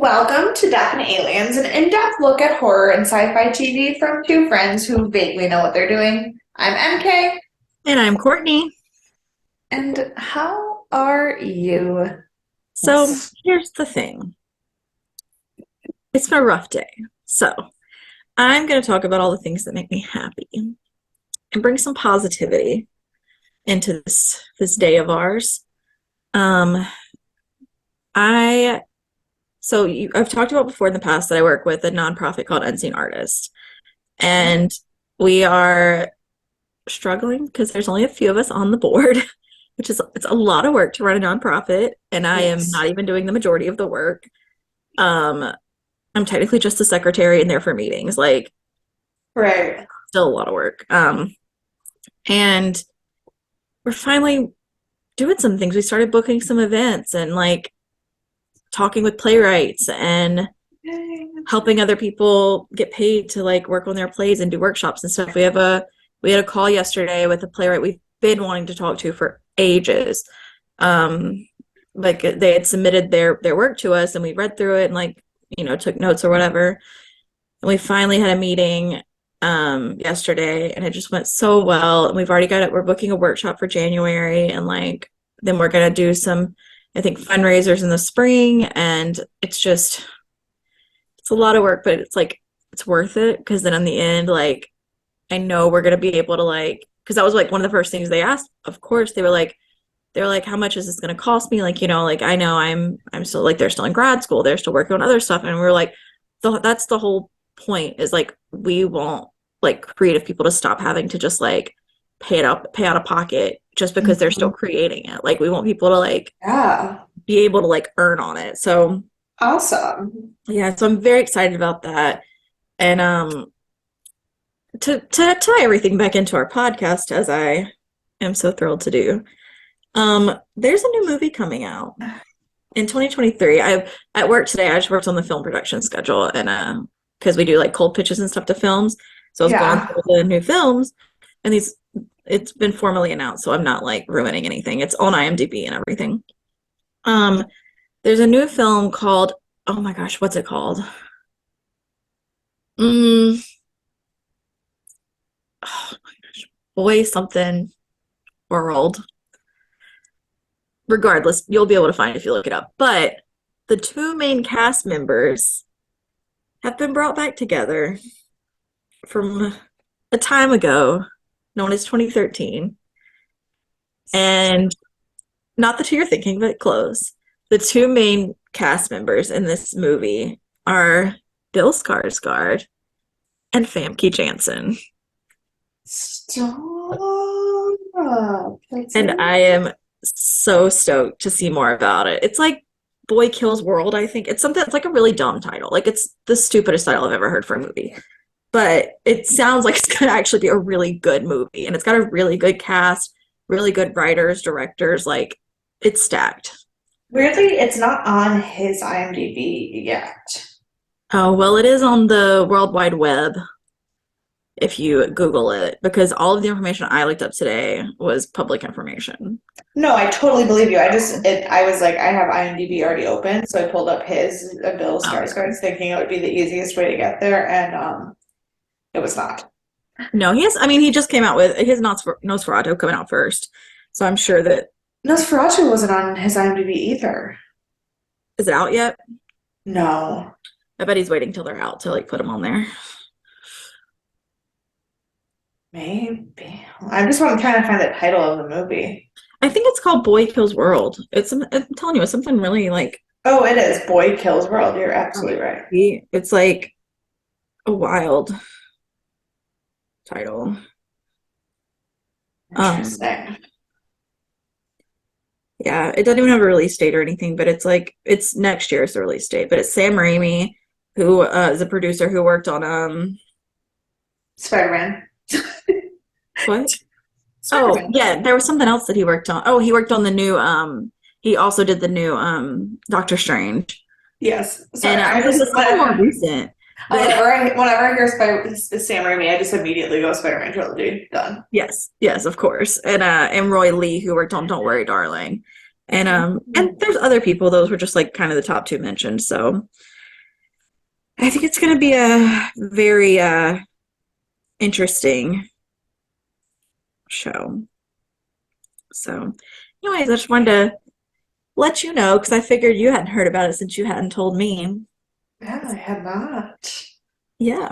Welcome to Death and Aliens, an in-depth look at horror and sci-fi TV from two friends who vaguely know what they're doing. I'm MK, And I'm Courtney. and how are you? So here's the thing. It's been a rough day. So I'm going to talk about all the things that make me happy and bring some positivity into this day of ours. Um, I've talked about before in the past that I work with a nonprofit called Unseen Artists, and we are struggling because there's only a few of us on the board, it's a lot of work to run a nonprofit, and I am not even doing the majority of the work. I'm technically just a secretary and there for meetings, like Right. still a lot of work. And we're finally doing some things. We started booking some events and like talking with playwrights and helping other people get paid to like work on their plays and do workshops and stuff. We had a call yesterday with a playwright we've been wanting to talk to for ages. Like they had submitted their work to us and we read through it and like, took notes or whatever. And we finally had a meeting yesterday and it just went so well. And we've already we're booking a workshop for January, and like then we're gonna do some, I think, fundraisers in the spring. And it's a lot of work, but it's like it's worth it, because then in the end, like I know we're gonna be able to, like, because that was like one of the first things they asked. Of course, they were like, how much is this going to cost me? Like, like I know I'm still, like, they're still in grad school, they're still working on other stuff, and we're like, that's the whole point, is like we want like creative people to stop having to just like pay out of pocket just because they're still creating it. Like we want people to like be able to like earn on it. So Awesome. yeah, so I'm very excited about that. And to tie everything back into our podcast, as I am so thrilled to do. There's a new movie coming out in 2023. At work today, I just worked on the film production schedule, and because we do like cold pitches and stuff to films, so I was going through the new films, and it's been formally announced, so I'm not like ruining anything. It's on IMDb and everything. There's a new film called, oh my gosh, what's it called? Oh my gosh, Boy Something World. Regardless, you'll be able to find it if you look it up. But the two main cast members have been brought back together from a time ago, known as 2013. And not the two you're thinking, but close. The two main cast members in this movie are Bill Skarsgård and Famke Janssen. Stop. And I am so stoked to see more about it. It's like Boy Kills World, I think. It's like a really dumb title. Like it's the stupidest title I've ever heard for a movie. But it sounds like it's gonna actually be a really good movie. And it's got a really good cast, really good writers, directors, like it's stacked. Weirdly, it's not on his IMDb yet. Oh, well, it is on the World Wide Web if you Google it, because all of the information I looked up today was public information. No, I totally believe you. I was like, I have IMDb already open, so I pulled up his Bill Skarsgård, thinking it would be the easiest way to get there, and it was not. No, he just came out with his Nosferatu coming out first, so I'm sure that Nosferatu wasn't on his IMDb either. Is it out yet? No. I bet he's waiting till they're out to like put them on there. Maybe. I'm trying to find the title of the movie. I think it's called Boy Kills World. I'm telling you, it's something really like. Oh, it is Boy Kills World. You're absolutely right. It's like a wild title. Interesting. Yeah, it doesn't even have a release date or anything, but it's next year's the release date. But it's Sam Raimi, who is a producer who worked on Spider-Man. What? Spider-Man. Oh, yeah, there was something else that he worked on. Oh, he worked on the new he also did the new Doctor Strange. Yes. Sorry, And I just it's kind of more recent. Whenever I hear Sam Raimi, I just immediately go Spider-Man trilogy. Done. Yes, of course. And Roy Lee, who worked on Don't Worry, Darling. And there's other people, those were just like kind of the top two mentioned. So I think it's going to be a very interesting show. So, anyways, I just wanted to let you know because I figured you hadn't heard about it since you hadn't told me. Yeah, I had not. Yeah.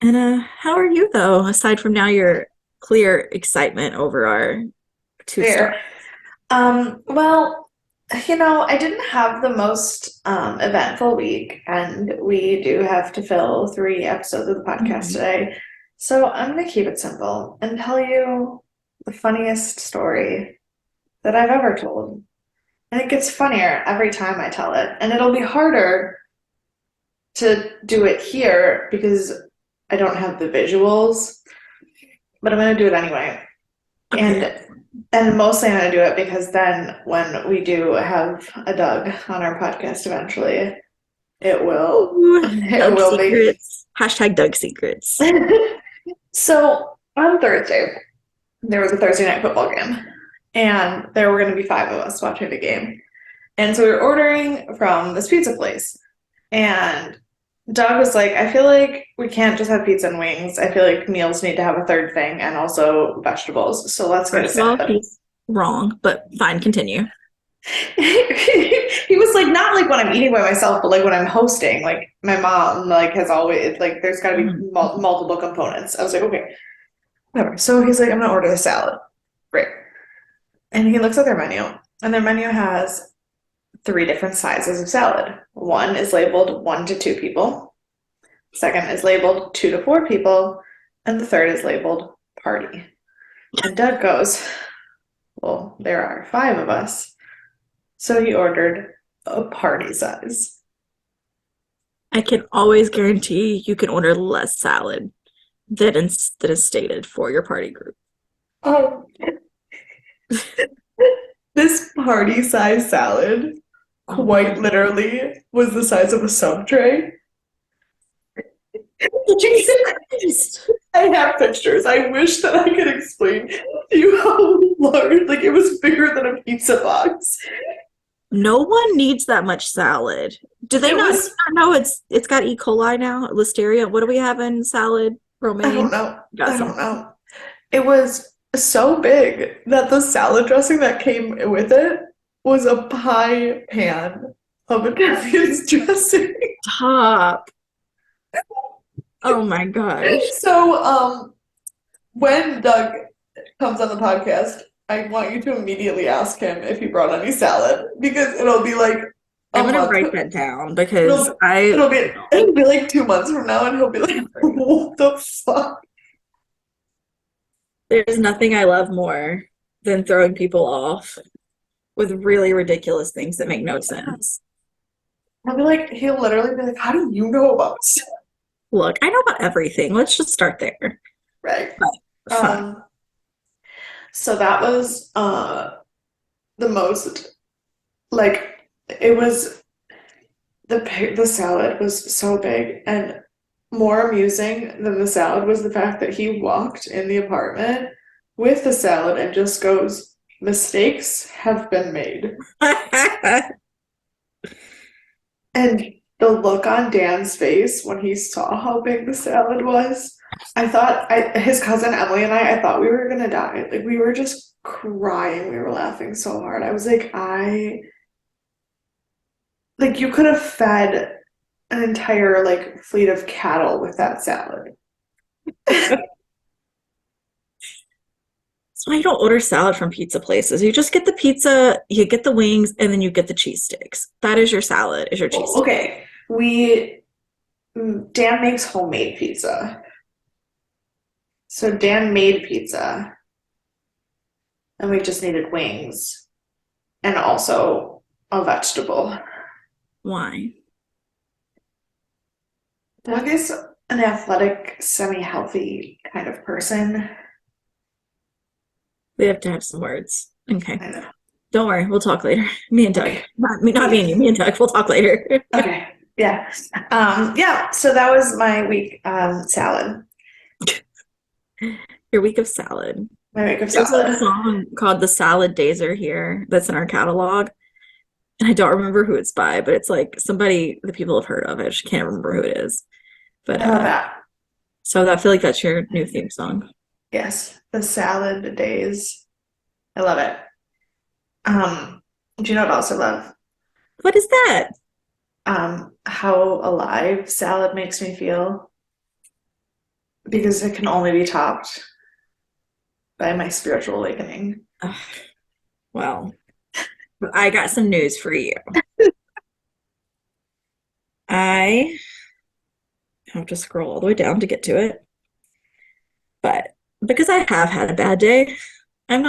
And how are you though, aside from now your clear excitement over our two stars? Fair. Well, I didn't have the most eventful week, and we do have to fill 3 episodes of the podcast Mhm. today. So I'm gonna keep it simple and tell you the funniest story that I've ever told. And it gets funnier every time I tell it. And it'll be harder to do it here because I don't have the visuals, but I'm gonna do it anyway. Okay. And mostly I'm gonna do it because then when we do have a Doug on our podcast eventually, it will Ooh, it Doug will be. secrets. Hashtag Doug secrets. So on Thursday, there was a Thursday night football game, and there were gonna be 5 of us watching the game. And so we were ordering from this pizza place. And Doug was like, I feel like we can't just have pizza and wings. I feel like meals need to have a third thing and also vegetables. So let's get a First of all, salad. he's wrong, but fine, continue. He was like, not like when I'm eating by myself, but like when I'm hosting. Like my mom, like has always like there's got to be Mhm. multiple components. I was like, okay, whatever. So he's like, I'm gonna order the salad. Great. And he looks at their menu, and their menu has 3 different sizes of salad. One is labeled 1 to 2 people. Second is labeled 2 to 4 people, and the third is labeled party. And Doug goes, well, there are 5 of us. So he ordered a party size. I can always guarantee you can order less salad that is stated for your party group. Um, this party size salad quite literally was the size of a sub tray. Jesus Christ. I have pictures. I wish that I could explain to you how large, like it was bigger than a pizza box. No one needs that much salad. Do they It not was, know it's got E. coli now? Listeria? What do we have in salad? I don't Romaine? know. Got I don't some. know. It was so big that the salad dressing that came with it was a pie pan of Italian's dressing. Top. Oh my gosh. So, when Doug comes on the podcast, I want you to immediately ask him if he brought any salad because it'll be like I'm a gonna month. write that down because It'll I it'll be like 2 months from now, and he'll be like, "What the fuck?" there's nothing I love more than throwing people off with really ridiculous things that make no sense. He'll literally be like, "How do you know about this?" Look, I know about everything. Let's just start there. Right. But fine. So that was the most like it was the salad was so big, and more amusing than the salad was the fact that he walked in the apartment with the salad and just goes, mistakes have been made. And the look on Dan's face when he saw how big the salad was, his cousin Emily and I thought we were gonna die. Like we were just crying. We were laughing so hard. I was like, like you could have fed an entire like fleet of cattle with that salad. That's why you don't order salad from pizza places. You just get the pizza, you get the wings, and then you get the cheese sticks. That is your salad, is your cheese Well, stick. okay, Dan makes homemade pizza. So Dan made pizza, and we just needed wings and also a vegetable. Why? Doug is an athletic, semi-healthy kind of person. We have to have some words. Okay. I know. Don't worry, we'll talk later. Me and Doug. Okay. Not me and you, me and Doug. We'll talk later. Okay. Yeah. Yeah, so that was my week salad. Your week of salad. My week of There's a salad. song called The Salad Days Are Here that's in our catalog. And I don't remember who it's by, but it's like somebody the people have heard of. I just can't remember who it is. But I love that. so I feel like that's your new theme song. Yes, the salad days. I love it. Do you know what else I love? What is that? How alive salad makes me feel because it can only be topped by my spiritual awakening. Ugh, well, I got some news for you. I have to scroll all the way down to get to it. But because I have had a bad day, I'm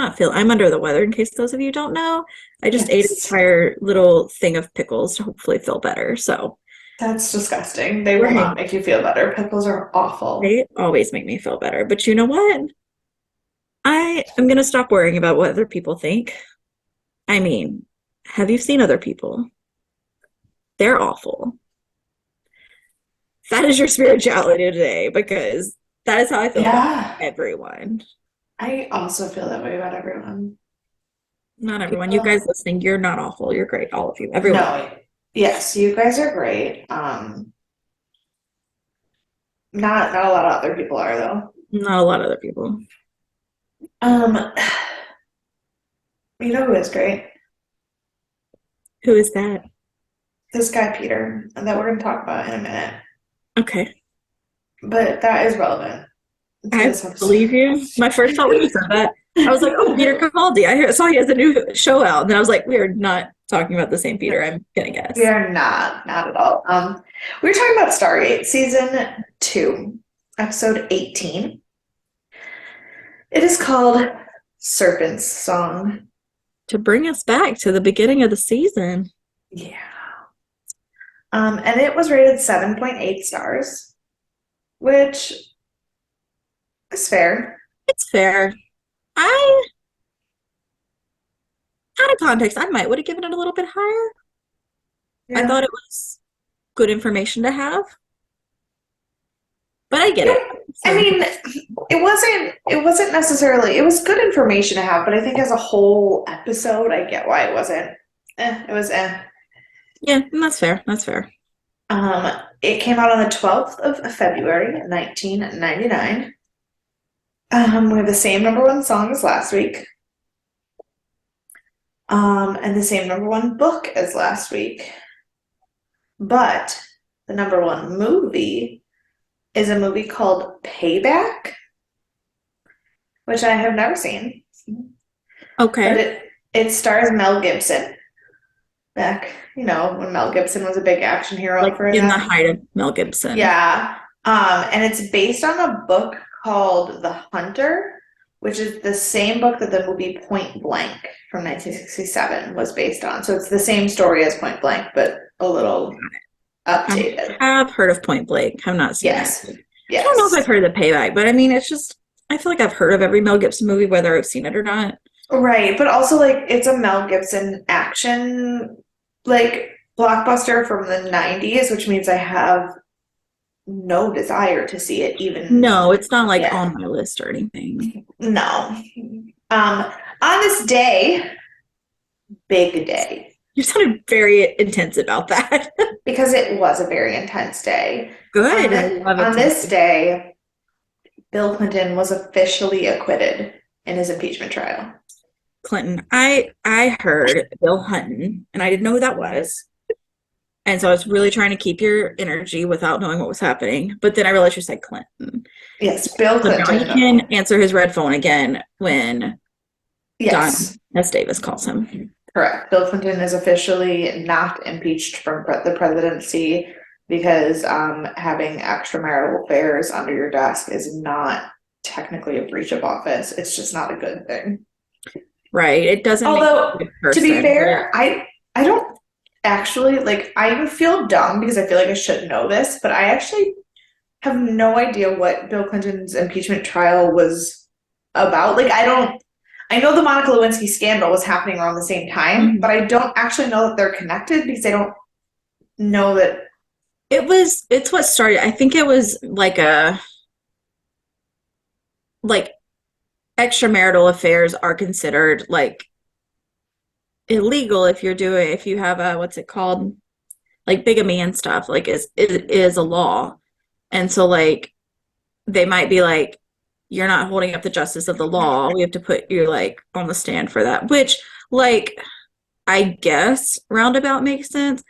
under the weather in case those of you don't know. I just ate an Yes, entire little thing of pickles to hopefully feel better. So that's disgusting. They we're will not hanging. make you feel better. Pickles are awful. They always make me feel better. But you know what? I am gonna stop worrying about what other people think. I mean, have you seen other people? They're awful. That is your spirituality today because that is how I feel about Yeah, everyone. I also feel that way about everyone. Not everyone. You People, guys listening, you're not awful. You're great. All of you. Everyone. no, yes, you guys are great. Not a lot of other people are though. Not a lot of other people. Um, you know who is great? Who is that? This guy Peter that we're going to talk about in a minute. Okay. But that is relevant to I this episode. believe you. My first thought when you said that, I was like, oh, Peter Capaldi. Saw he has a new show out. And then I was like, we are not talking about the same Peter, I'm gonna We guess. are not at all. We were talking about Stargate season 2, episode 18. It is called Serpent's Song. To bring us back to the beginning of the season. Yeah. And it was rated 7.8 stars, which is fair. It's fair. I Out of context, I might would have given it a little bit higher. I Yeah. thought it was good information to have, but I get it. I So mean, it wasn't necessarily it was good information to have, but I think as a whole episode, I get why it wasn't. It was yeah, and that's fair. That's fair. it came out on the 12th of February, 1999. We have the same number one song as last week. And the same number one book as last week. But the number one movie is a movie called Payback, which I have never seen. But Okay. it stars Mel Gibson back, when Mel Gibson was a big action hero Like for in the that. height of Mel Gibson. Yeah. And it's based on a book called The Hunter, which is the same book that the movie Point Blank from 1967 was based on. So it's the same story as Point Blank, but a little I updated. have heard of Point Blank. I've not seen it. Yes. I don't know if Yes. I've heard of the Payback, but I mean, it's just I feel like I've heard of every Mel Gibson movie, whether I've seen it or not. Right. But also like it's a Mel Gibson action like blockbuster from the 90s, which means I have no desire to see it even No, it's not like yet. on my list or anything. No. On this day, big day, You sounded very intense about that. because it was a very intense day. On, Good. I thi- love on it. this day, Bill Clinton was officially acquitted in his impeachment trial. Clinton. I heard Bill Hutton, and I didn't know who that was. And so I was really trying to keep your energy without knowing what was happening. But then I realized you said Clinton. Yes, Bill So now he Clinton. can answer his red phone again when Don Yes, S. Davis calls him. correct. Bill Clinton is officially not impeached from the presidency because having extramarital affairs under your desk is not technically a breach of office. It's just not a good thing. Right. It doesn't make you Although, a good to be person, but fair, I don't actually like I feel dumb because I feel like I should know this, but I actually have no idea what Bill Clinton's impeachment trial was about. Like I know the Monica Lewinsky scandal was happening around the same time, but I don't actually know that they're connected because I don't know that. it's what started. I think it was like extramarital affairs are considered like illegal if you have a, what's it called? Like bigamy and stuff, like is a law. And so like they might be like, you're not holding up the justice of the law. We have to put you like on the stand for that, which like I guess roundabout makes sense.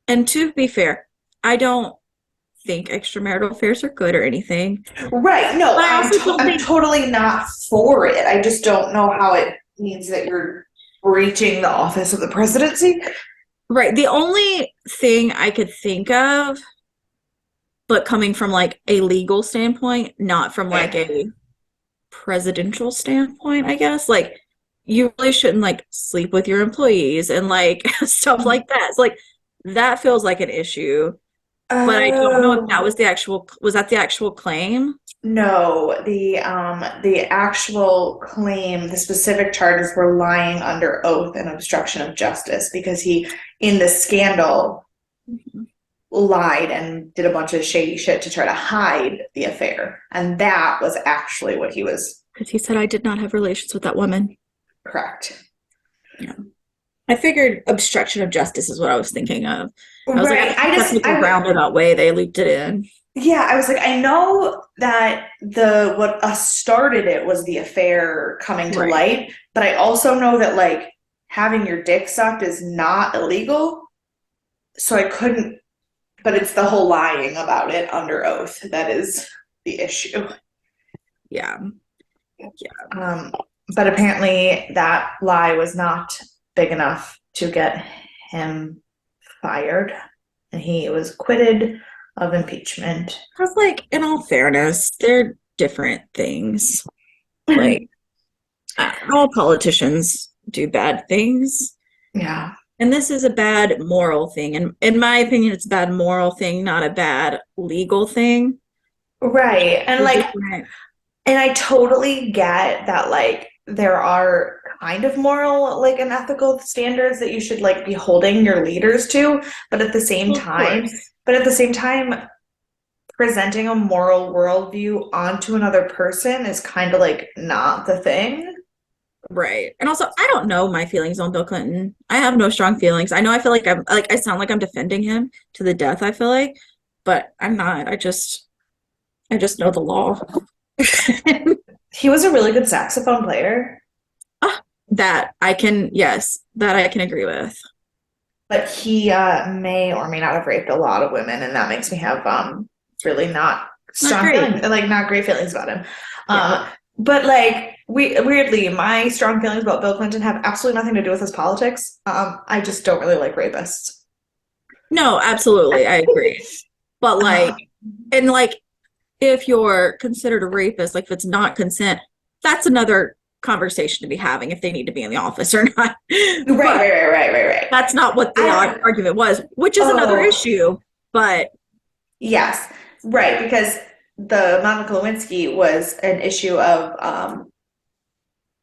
And to be fair, I don't think extramarital affairs are good or anything. Right. No, But I also don't I'm think totally not for it. I just don't know how it means that you're breaching the office of the presidency. right. The only thing I could think of, but coming from like a legal standpoint, not from like Okay. a presidential standpoint, I guess, like you really shouldn't like sleep with your employees and like stuff like that. It's like that feels like an issue, but I don't know if that Oh, was that the actual claim? no, the actual claim, the specific charges were lying under oath and obstruction of justice because he, in the scandal, lied and did a bunch of shady shit to try to hide the affair. And that was actually what he was Because he said I did not have relations with that woman. correct. Yeah. I figured obstruction of justice is what I was thinking of. I was like, I Right. don't think that's like a I roundabout way they looped it in. yeah, I was like, I know that the what started it was the affair coming to Right. light, but I also know that like having your dick sucked is not illegal. So I couldn't, but it's the whole lying about it under oath that is the issue. Yeah. Um, but apparently that lie was not big enough to get him fired, and he was acquitted of impeachment. I was like, in all fairness, they're different things. Like, all politicians do bad things. Yeah. And this is a bad moral thing. And in my opinion, it's a bad moral thing, not a bad legal thing. Right. And They're like, different. and I totally get that, like, there are kind of moral, like, and ethical standards that you should, like, be holding your leaders to. But at the same Well, of time, course. but at the same time, presenting a moral worldview onto another person is kind of like not the thing. Right. And also, I don't know my feelings on Bill Clinton. I have no strong feelings. I know I feel like I'm like I sound like I'm defending him to the death, I feel like, but I'm not. I just know the law. He was a really good saxophone player, Ah, that I can, yes, that I can agree with. but he may or may not have raped a lot of women, and that makes me have really not Not strong great. feelings, like not great feelings about him. Yeah. But like weirdly, my strong feelings about Bill Clinton have absolutely nothing to do with his politics. I just don't really like rapists. No, absolutely. I agree. But Uh, like, and like, if you're considered a rapist, like if it's not consent, that's another conversation to be having if they need to be in the office or not. But right. that's not what the I argument was, which is another oh issue. But yes, right, because the Monica Lewinsky was an issue of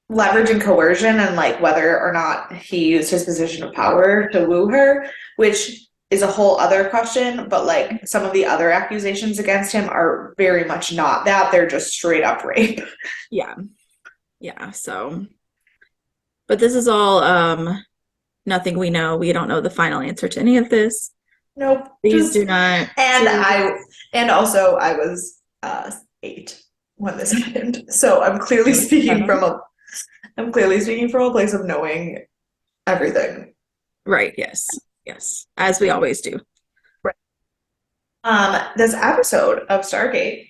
leverage and coercion and like whether or not he used his position of power to woo her, which is a whole other question. But like some of the other accusations against him are very much not that. They're just straight up rape. yeah, yeah. So, but this is all nothing we know. We don't know the final answer to any of this. Nope. Please Just do not. and Please. and also I was 8 when this happened. So I'm clearly speaking from a place of knowing everything. Right. Yes. Yes. As we always do. Right. This episode of Stargate,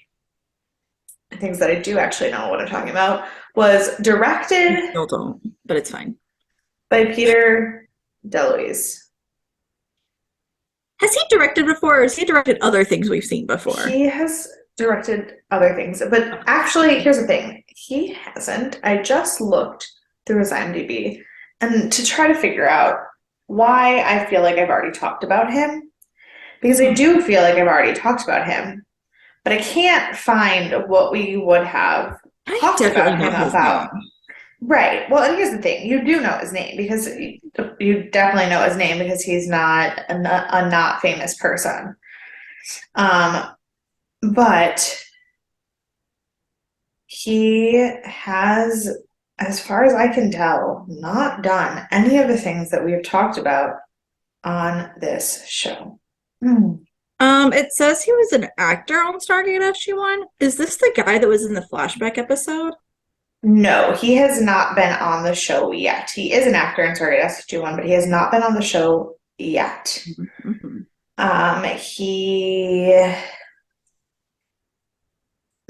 things that I do actually know what I'm talking about, was We directed still don't, but it's fine. by Peter DeLuise. Has he directed before, or has he directed other things we've seen before? He has directed other things, but actually, here's the thing. He hasn't. I just looked through his IMDb and to try to figure out why I feel like I've already talked about him, because I do feel like I've already talked about him, but I can't find what we would have I talked definitely about know him his name. about. Right. Well, and here's the thing. You do know his name because you definitely know his name because he's not a not famous person. Um, but he has as far as I can tell, not done any of the things that we have talked about on this show. Hmm. It says he was an actor on Stargate SG-1. Is this the guy that was in the flashback episode? No, he has not been on the show yet. He is an actor in Stargate SG-1, but he has not been on the show yet. Mm-hmm. He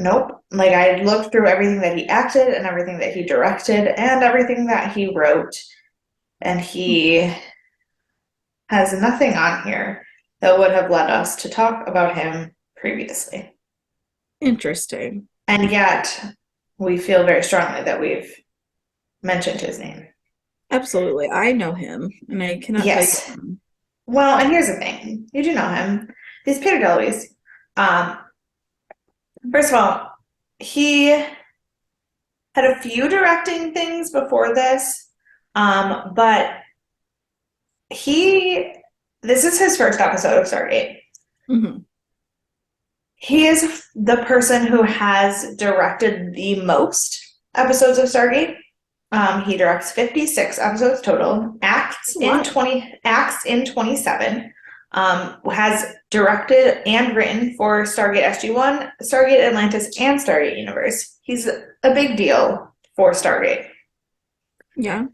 Nope. Like I looked through everything that he acted and everything that he directed and everything that he wrote, and he has nothing on here that would have led us to talk about him previously. Interesting. And yet, we feel very strongly that we've mentioned his name. Absolutely. I know him, and I cannot tell Yes. you. Well, and here's the thing. You do know him. He's Peter DeLuise. Um, First of all, he had a few directing things before this, but this is his first episode of Stargate. Mm-hmm. He is the person who has directed the most episodes of Stargate. He directs 56 episodes total, acts in 27, has directed and written for Stargate SG-1, Stargate Atlantis, and Stargate Universe. He's a big deal for Stargate. Yeah.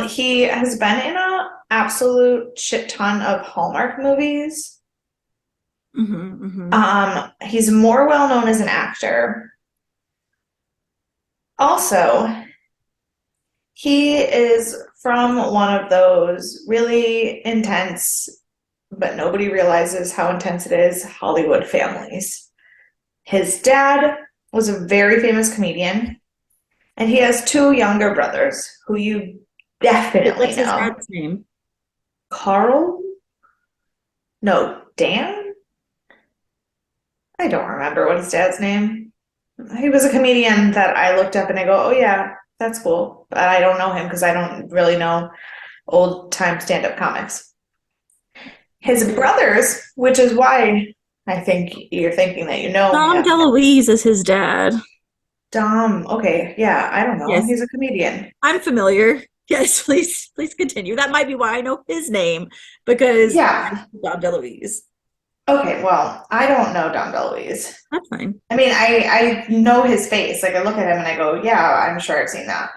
He has been in a absolute shit ton of Hallmark movies. Mm-hmm. Mm-hmm. He's more well known as an actor. Also, he is from one of those really intense, but nobody realizes how intense it is, Hollywood families. His dad was a very famous comedian, and he has two younger brothers who you definitely What's his know. dad's name? Carl? No, Dan? I don't remember what his dad's name. He was a comedian that I looked up and I go, oh yeah, that's cool. But I don't know him because I don't really know old time stand-up comics. His brothers, which is why I think you're thinking that you know Dom him. DeLuise is his dad. Dom, okay, yeah, I don't know. Yes. He's a comedian. I'm familiar. Yes, please continue. That might be why I know his name, because Yeah. Dom DeLuise. Okay, well, I don't know Dom DeLuise. That's fine. I mean, I know his face. Like I look at him and I go, yeah, I'm sure I've seen that.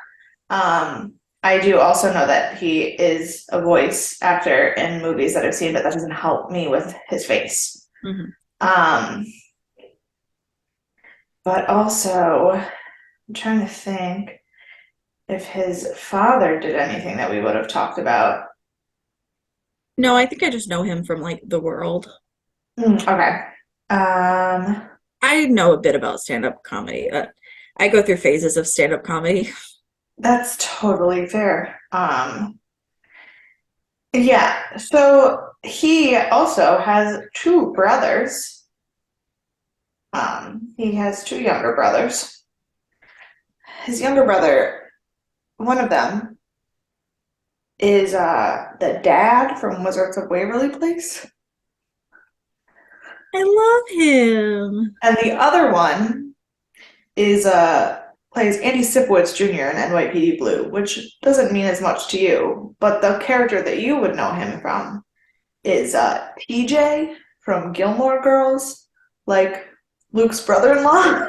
I do also know that he is a voice actor in movies that I've seen, but that doesn't help me with his face. Mm-hmm. But also, I'm trying to think if his father did anything that we would have talked about. No, I think I just know him from like The World. Okay. I know a bit about stand-up comedy. I go through phases of stand-up comedy. That's totally fair. Yeah, so he also has two brothers. He has two younger brothers. His younger brother, one of them, is the dad from Wizards of Waverly Place. I love him. And the other one is plays Andy Sipowicz Jr. in NYPD Blue, which doesn't mean as much to you, but the character that you would know him from is TJ from Gilmore Girls, like Luke's brother-in-law.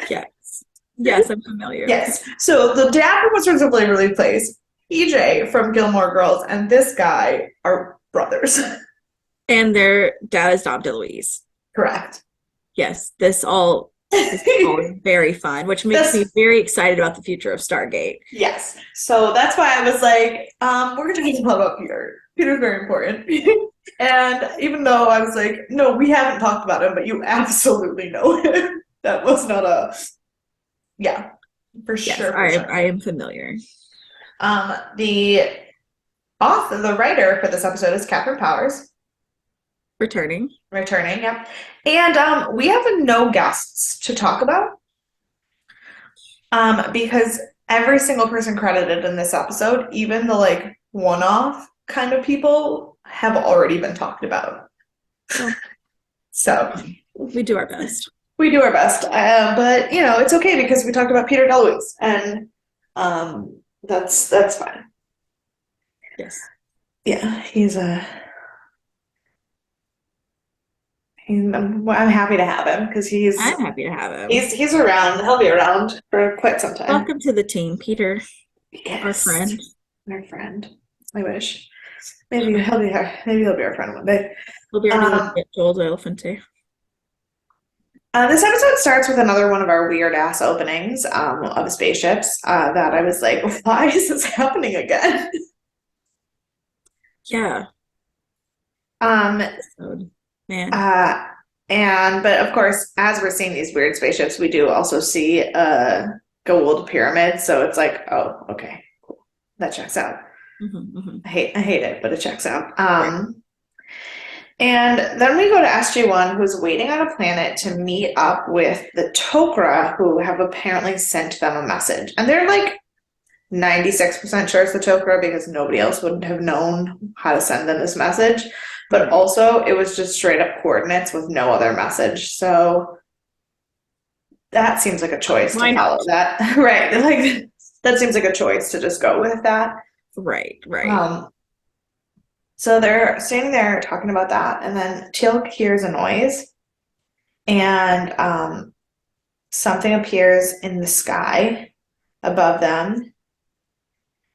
Yes. Yes, I'm familiar. Yes. So the dad from Wizards of Waverly Place, TJ from Gilmore Girls, and this guy are brothers. And their dad is Dom DeLuise. Correct. Yes, this all is very fun, which makes me very excited about the future of Stargate. Yes. So that's why I was like, we're gonna talk about Peter. Peter's very important. And even though I was like, no, we haven't talked about him, but you absolutely know him. That was not a for Yes, sure. I am familiar. The author, the writer for this episode is Catherine Powers. Returning, yep. And we have no guests to talk about. Because every single person credited in this episode, even the like one-off kind of people, have already been talked about. Oh. So we do our best. We do our best. But you know, it's okay because we talked about Peter DeLuise, and That's fine. Yes. Yeah, I'm happy to have him because I'm happy to have him. he's around. He'll be around for quite some time. Welcome to the team, Peter, our Yes, friend. our friend. I wish. Maybe he'll be our friend one day. We'll be our new Um, roommate, Joel Elephante. this episode starts with another one of our weird ass openings of spaceships that I was like, why is this happening again? Yeah. Um, So, man. uh, but of course, as we're seeing these weird spaceships, we do also see a gold pyramid. So it's like, oh, okay, cool. That checks out. Hmm. I hate it, but it checks out. Right. And then we go to SG1, who's waiting on a planet to meet up with the Tok'ra, who have apparently sent them a message. And they're like 96% sure it's the Tok'ra because nobody else would have known how to send them this message. But Right. also, it was just straight up coordinates with no other message. So that seems like a choice to Why not? follow that. Right. Like, that seems like a choice to just go with that. Right, right. Um, so they're standing there talking about that, and then Teal'c hears a noise, and something appears in the sky above them,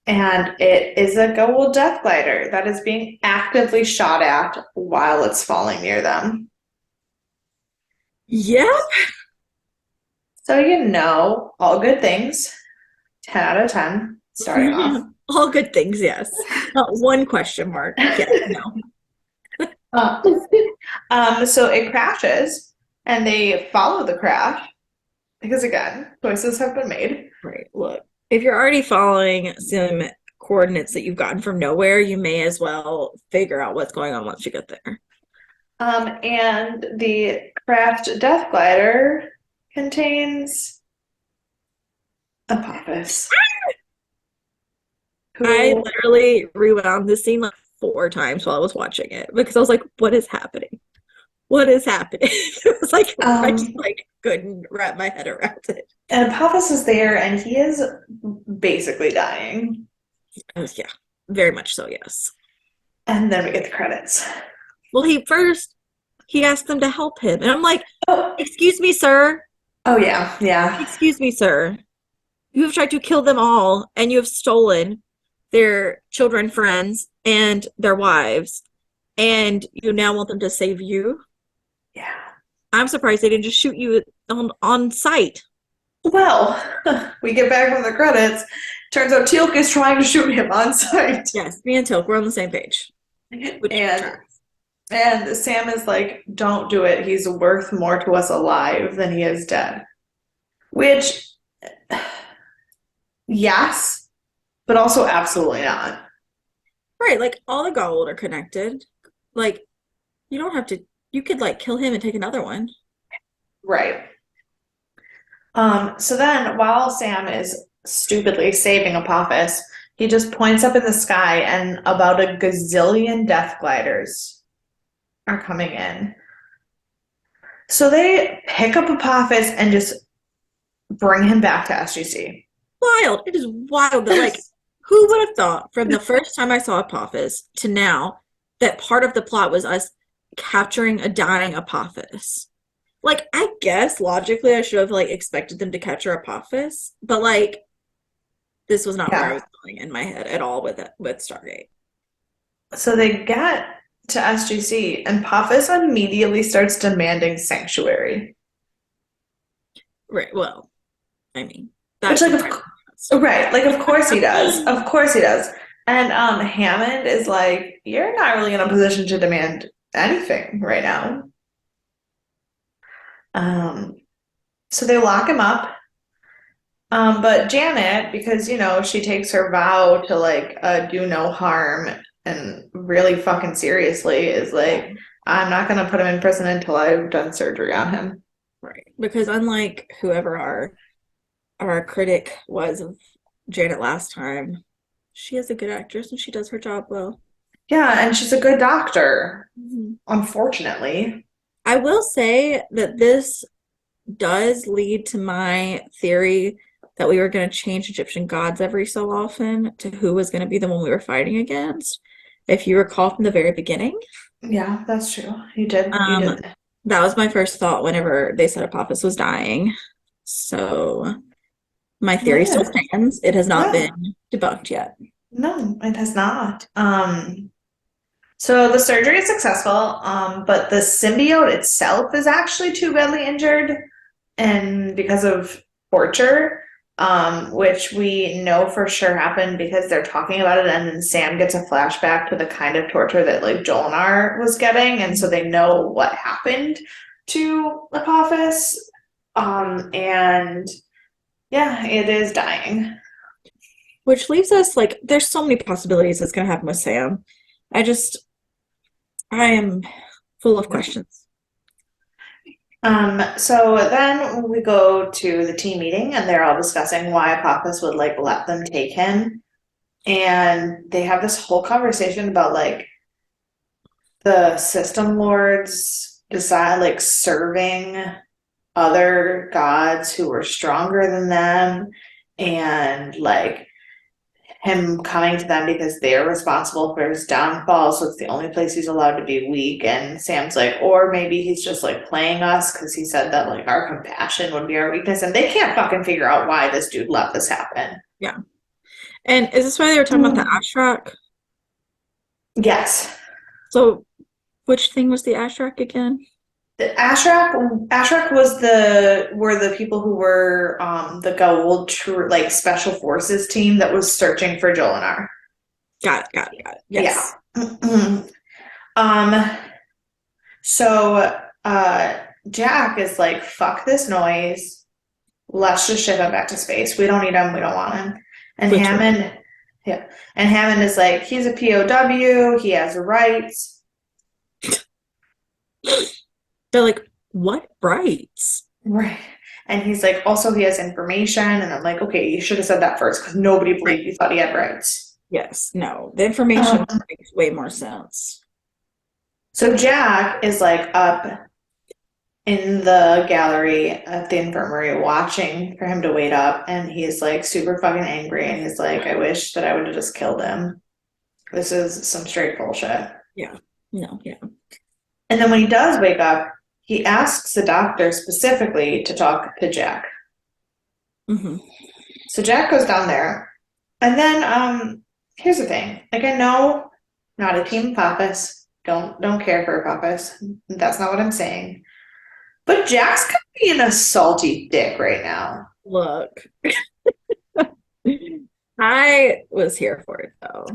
and it is a gold death glider that is being actively shot at while it's falling near them. Yeah. So all good things. 10 out of 10 starting off. All good things, yes. Not one question mark. Yes, no. Uh, so it crashes, and they follow the crash because again, choices have been made. Right. Look, if you're already following some coordinates that you've gotten from nowhere, you may as well figure out what's going on once you get there. And the crashed death glider contains Apophis, I who literally rewound this scene like 4 times while I was watching it because I was like, what is happening? What is happening? It was like I just um like couldn't wrap my head around it. and Apophis is there and he is basically dying. Yeah, very much so, yes. And then we get the credits. Well, he asked them to help him, and I'm like, Oh, excuse me, sir. oh yeah, yeah. Excuse me, sir. You have tried to kill them all, and you have stolen their children, friends, and their wives, and you now want them to save you? Yeah. I'm surprised they didn't just shoot you on sight. Well, we get back from the credits. Turns out Teal'c is trying to shoot him on sight. Yes, me and Tilk, we're on the same page. Which And Sam is like, don't do it. He's worth more to us alive than he is dead. Which, yes, but also absolutely not. right, like all the gold are connected. Like you don't have to. You could like kill him and take another one. Right. So then while Sam is stupidly saving Apophis, he just points up in the sky and about a gazillion death gliders are coming in. So they pick up Apophis and just bring him back to SGC. Wild. It is wild that like who would have thought from the first time I saw Apophis to now that part of the plot was us capturing a dying Apophis. Like I guess logically I should have like expected them to capture Apophis, but like this was not where I Yeah. was going in my head at all with it with Stargate. So they get to SGC and Apophis immediately starts demanding sanctuary. Right. Well, I mean, Which that's like surprising. of course he does. Of course he does. And Hammond is like, you're not really in a position to demand anything right now. Um, so they lock him up. But Janet, because she takes her vow to like do no harm and really fucking seriously, is like, I'm not gonna put him in prison until I've done surgery on him. Right. Because unlike whoever our critic was of Janet last time, she is a good actress and she does her job well. Yeah, and she's a good doctor, Mhm. unfortunately. I will say that this does lead to my theory that we were going to change Egyptian gods every so often to who was going to be the one we were fighting against. If you recall from the very beginning, Yeah, that's true. You um, did. that was my first thought whenever they said Apophis was dying. So my theory still Yeah, stands. It has not yeah. been debunked yet. No, it has not. So the surgery is successful, but the symbiote itself is actually too badly injured, and because of torture, which we know for sure happened because they're talking about it, and then Sam gets a flashback to the kind of torture that like Jolinar was getting, and so they know what happened to Apophis. And yeah, it is dying. Which leaves us like, there's so many possibilities that's going to happen with Sam. I just, I am full of questions. So then we go to the team meeting and they're all discussing why Apophis would like let them take him. And they have this whole conversation about like the system lords decide like serving other gods who were stronger than them and like him coming to them because they're responsible for his downfall, so it's the only place he's allowed to be weak. And Sam's like, or maybe he's just like playing us because he said that like our compassion would be our weakness, and they can't fucking figure out why this dude let this happen. Yeah. And is this why they were talking about the Ashrock? Yes. So, which thing was the Ashrock again? The Ashrak was the were the people who were the Goa'uld like special forces team that was searching for Jolinar. Got it. Yeah. Yes. Um, so Jack is like, fuck this noise. Let's just ship him back to space. We don't need him, we don't want him. And Literally. Hammond, yeah. And Hammond is like, he's a POW, he has rights. They're like, what rights? Right. And he's like, also he has information. And I'm like, okay, you should have said that first because nobody believed you thought he had rights. Yes, no. The information makes way more sense. So Jack is like up in the gallery at the infirmary watching for him to wait up, and he's like super fucking angry, and he's like, I wish that I would have just killed him. This is some straight bullshit. Yeah. No, yeah. And then when he does wake up, he asks the doctor specifically to talk to Jack. Mm-hmm. So Jack goes down there, and then here's the thing. Like, I know not a team Apophis. Don't care for Apophis. That's not what I'm saying. But Jack's kind of being a salty dick right now. Look, I was here for it though.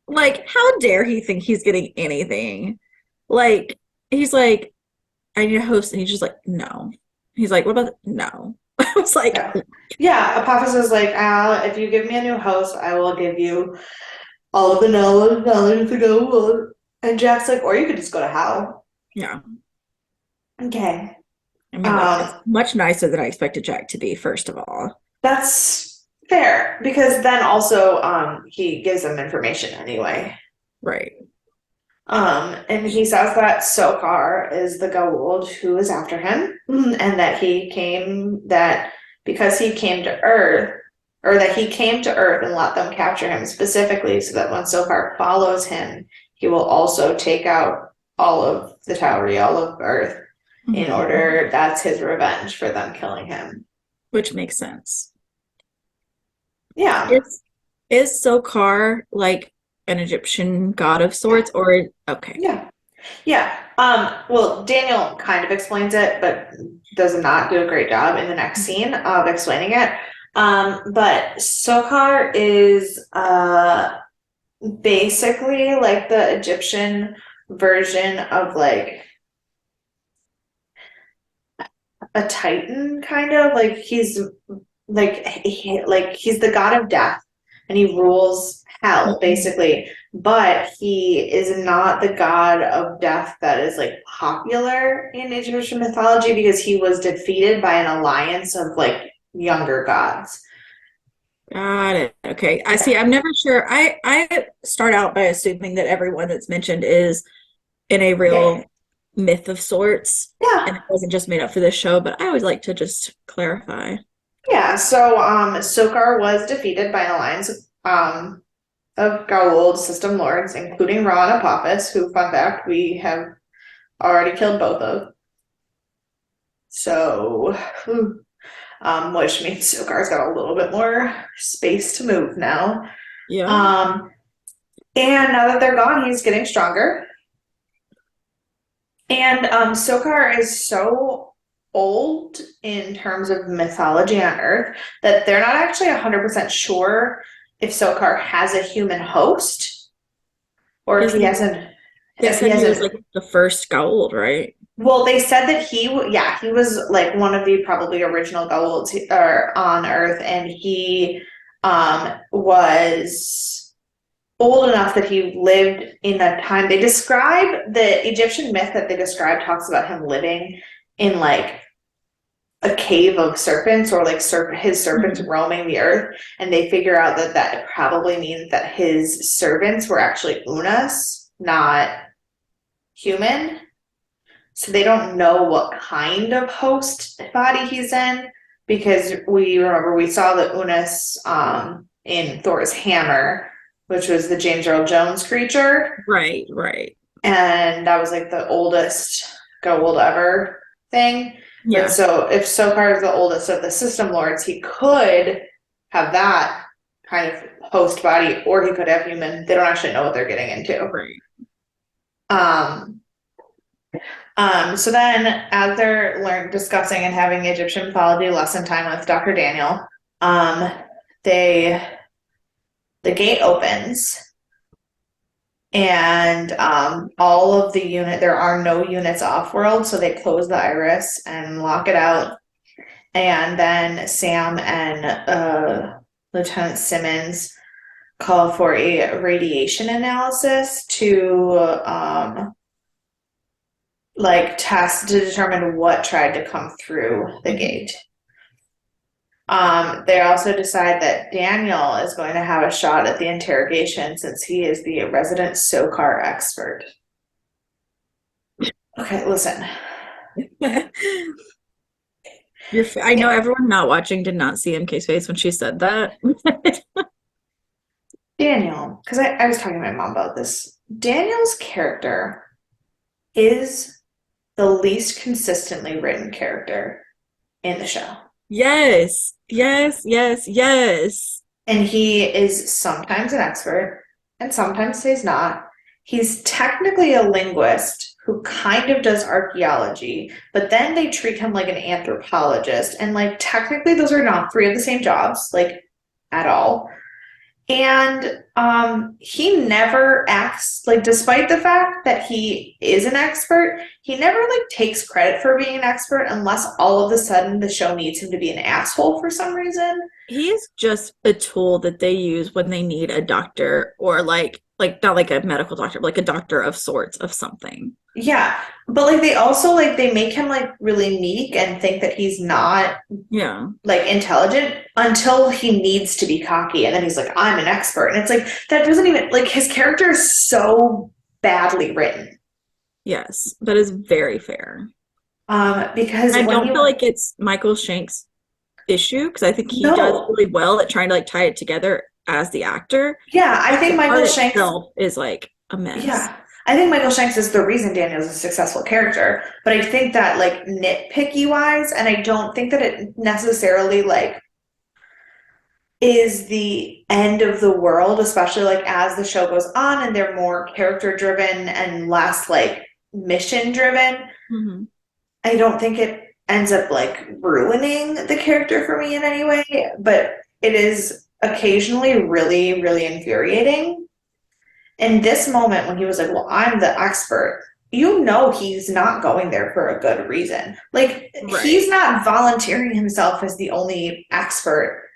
Like, how dare he think he's getting anything? Like, he's like, I need a host, and he's just like, no. He's like, what about no? I was like, Yeah. Yeah, Apophis is like, if you give me a new host, I will give you all of the knowledge to go on. And Jack's like, or you could just go to hell. yeah. Okay. I mean, look, it's much nicer than I expected Jack to be, first of all. That's fair because then also he gives them information anyway. Right. And he says that Sokar is the Goa'uld who is after him, and that because he came to Earth, or that he came to Earth and let them capture him specifically so that when Sokar follows him, he will also take out all of the Tauri, all of Earth, in order, that's his revenge for them killing him. Which makes sense. Yeah. Is Sokar like an Egyptian god of sorts, or okay? Yeah. Well, Daniel kind of explains it, but does not do a great job in the next scene of explaining it. But Sokar is basically like the Egyptian version of like a Titan, kind of like he's he's the god of death and he rules hell basically, but he is not the god of death that is like popular in Egyptian mythology because he was defeated by an alliance of like younger gods. Got it. Okay. I see. I'm never sure. I start out by assuming that everyone that's mentioned is in a real myth of sorts, and Yeah. it wasn't just made up for this show, but I always like to just clarify. Yeah, so Sokar was defeated by an alliance of Goa'uld system lords, including Ra and Apophis, who, fun fact, we have already killed both of. So, which means Sokar's got a little bit more space to move now. Yeah. Um, and now that they're gone, he's getting stronger. And Sokar is so old in terms of mythology on Earth that they're not actually 100% sure if Sokar has a human host or if Because he hasn't. they If he said he was hasn't. like the first Goa'uld, right? Well, they said that yeah, he was like one of the probably original Goa'ulds or on Earth, and he was old enough that he lived in a time they describe the Egyptian myth that they describe talks about him living in like a cave of serpents or like his serpents Mhm. roaming the earth, and they figure out that that probably means that his servants were actually Unas, not human. So they don't know what kind of host body he's in because we remember we saw the Unas in Thor's hammer, which was the James Earl Jones creature, Right, right. and that was like the oldest go old ever thing. But Yeah, so if Sokar is the oldest of the system lords, he could have that kind of host body, or he could have human. They don't actually know what they're getting into. right. Um, so then, as they're discussing and having Egyptian mythology lesson time with Dr. Daniel, um, they the gate opens and all of the there are no units off world, so they close the iris and lock it out. And then Sam and Lieutenant Simmons call for a radiation analysis to like test to determine what tried to come through the Mhm. gate. They also decide that Daniel is going to have a shot at the interrogation since he is the resident SOCAR expert. Okay, listen. I know everyone not watching did not see MK's face when she said that. Daniel, because I was talking to my mom about this. Daniel's character is the least consistently written character in the show. Yes, yes, yes, yes. And he is sometimes an expert and sometimes he's not. He's technically a linguist who kind of does archaeology, but then they treat him like an anthropologist. And like technically those are not three of the same jobs, like at all. And he never acts like, despite the fact that he is an expert, he never like takes credit for being an expert unless all of a sudden the show needs him to be an asshole for some reason. He is just a tool that they use when they need a doctor or like not like a medical doctor, but like a doctor of sorts of something. Yeah, but like they also like they make him like really meek and think that he's not Yeah. like intelligent until he needs to be cocky, and then he's like, I'm an expert. And it's like that doesn't even like his character is so badly written. Yes, that is very fair. Because I when don't he feel like it's Michael Shank's issue because I think he does no, really well at trying to like tie it together as the actor. yeah, I think The part Michael Shanks itself is like a mess. yeah. I think Michael Shanks is the reason Daniel's a successful character, but I think that like nitpicky wise, and I don't think that it necessarily like is the end of the world, especially like as the show goes on and they're more character driven and less like mission driven. Hmm. I don't think it ends up like ruining the character for me in any way, but it is occasionally really, really infuriating. In this moment, when he was like, well, I'm the expert, you know, he's not going there for a good reason. Like, he's Right. not volunteering himself as the only expert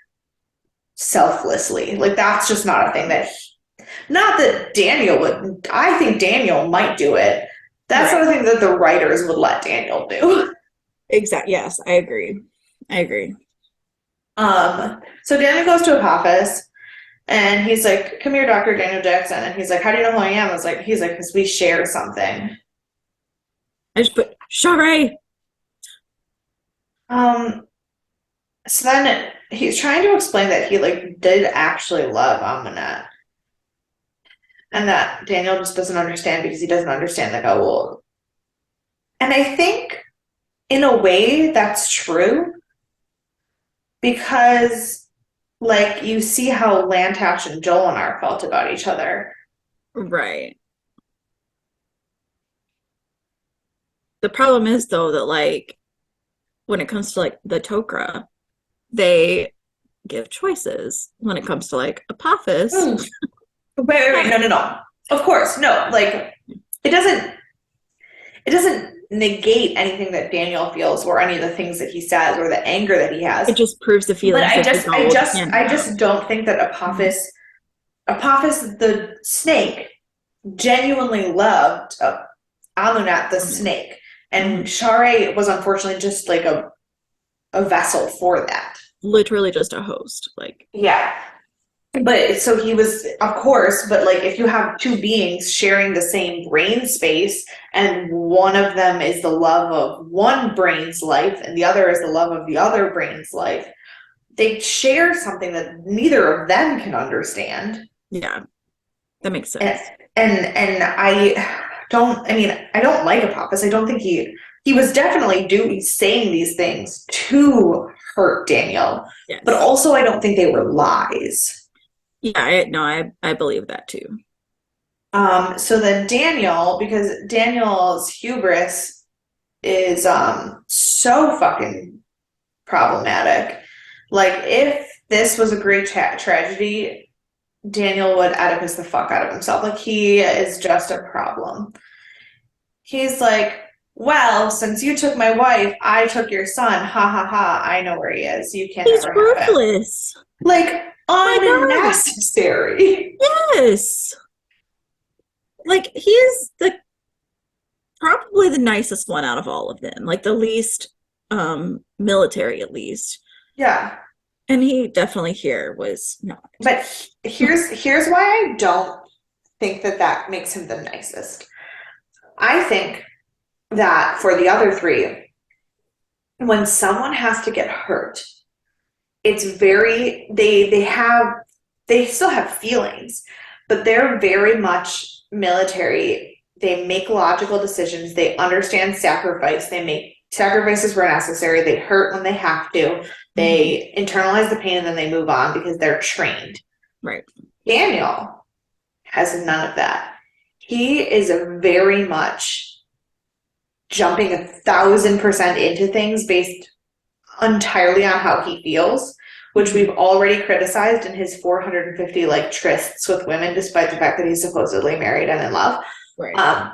selflessly. Like, that's just not a thing that, not that Daniel would, I think Daniel might do it. That's not Right. a thing that the writers would let Daniel do. Exactly. Yes, I agree. I agree. So Daniel goes to Apophis and he's like, come here, Dr. Daniel Jackson. And he's like, how do you know who I am? I was like, he's like, because we share something. I just put Charade. Um, So then he's trying to explain that he like did actually love Amunet, and that Daniel just doesn't understand because he doesn't understand the Goa'uld. And I think in a way that's true because like you see how Lantash and Jolinar felt about each other. Right. The problem is though that like when it comes to like the Tok'ra, they give choices. When it comes to like Apophis, Mm. Wait, no, no, no. Of course, no. Like it doesn't it doesn't negate anything that Daniel feels or any of the things that he says or the anger that he has. it just proves the But feelings that the gold can I have. just don't think that Mhm. Apophis the snake genuinely loved Amunat the Mhm. snake, and Mhm. Share was unfortunately just like a vessel for that. Literally just a host. Like, Yeah. But so he was, of course, but like if you have two beings sharing the same brain space and one of them is the love of one brain's life and the other is the love of the other brain's life, they share something that neither of them can understand. yeah, that makes And sense. I don't like Apophis. I don't think he was definitely doing saying these things to hurt Daniel, but Yes. also I don't think they were lies. Yeah, no, I believe that too. So then Daniel, because Daniel's hubris is so fucking problematic. Like if this was a great tragedy, Daniel would Oedipus the fuck out of himself. Like he is just a problem. He's like, well, since you took my wife, I took your son. Ha ha ha. I know where he is. You can He's never have him. ruthless. Like My God. unnecessary. Yes. Like he's the probably the nicest one out of all of them. Like the least military at least. Yeah. And he definitely here was not. But here's why I don't think that that makes him the nicest. I think that for the other three, when someone has to get hurt, it's very they still have feelings, but they're very much military. They make logical decisions. They understand sacrifice. They make sacrifices where necessary. They hurt when they have to. Mhm. They internalize the pain and then they move on because they're trained. Right. Daniel has none of that. He is very much jumping 1,000% into things based entirely on how he feels, which we've Mhm. already criticized in his 450 like trysts with women, despite the fact that he's supposedly married and in love. Right. Um,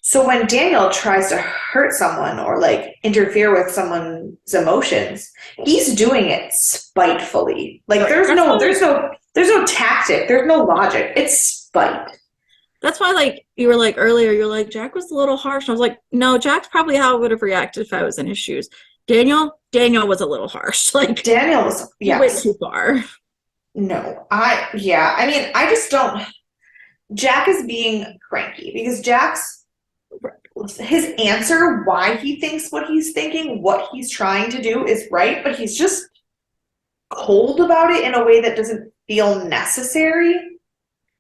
so when Daniel tries to hurt someone or like interfere with someone's emotions, he's doing it spitefully. Like Right. That's why there's no tactic, there's no logic. It's spite. that's why like you were like earlier, you're like, Jack was a little harsh. And I was like, no, Jack's probably how I would have reacted if I was in his shoes. Daniel was a little harsh. Like Daniel was he went yes. too far. No. I mean, I just don't Jack is being cranky because Jack's his answer why he thinks what he's thinking, what he's trying to do is right, but he's just cold about it in a way that doesn't feel necessary.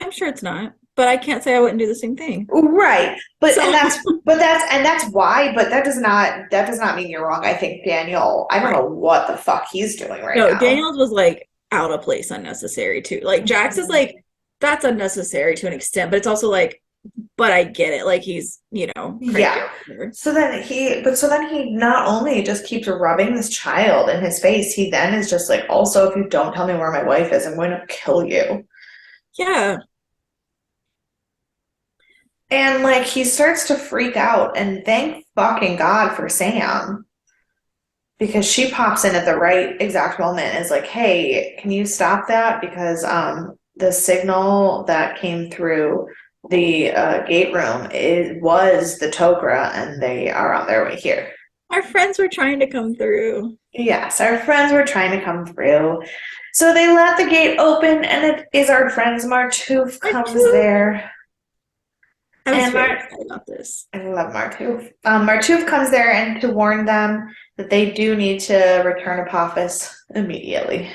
I'm sure it's not, but I can't say I wouldn't do the same thing. Right. So That's why, but that does not mean you're wrong. I think Daniel, I don't right. know what the fuck he's doing right No, now. Daniel's was like out of place, unnecessary too. Like Jax is like that's unnecessary to an extent, but it's also like, but I get it. Like he's, cranky Yeah. or whatever. So then he not only just keeps rubbing this child in his face, he then is just like, also, if you don't tell me where my wife is, I'm going to kill you. Yeah. And like he starts to freak out, and thank fucking God for Sam because she pops in at the right exact moment and is like, "Hey, can you stop that? Because the signal that came through the gate room was the Tok'ra, and they are on their way here." Our friends were trying to come through. Yes, our friends were trying to come through. So they let the gate open, and it is our friends Martoof Our comes two there. I was And very excited about this. I love Martooth. Martooth comes there and to warn them that they do need to return Apophis immediately.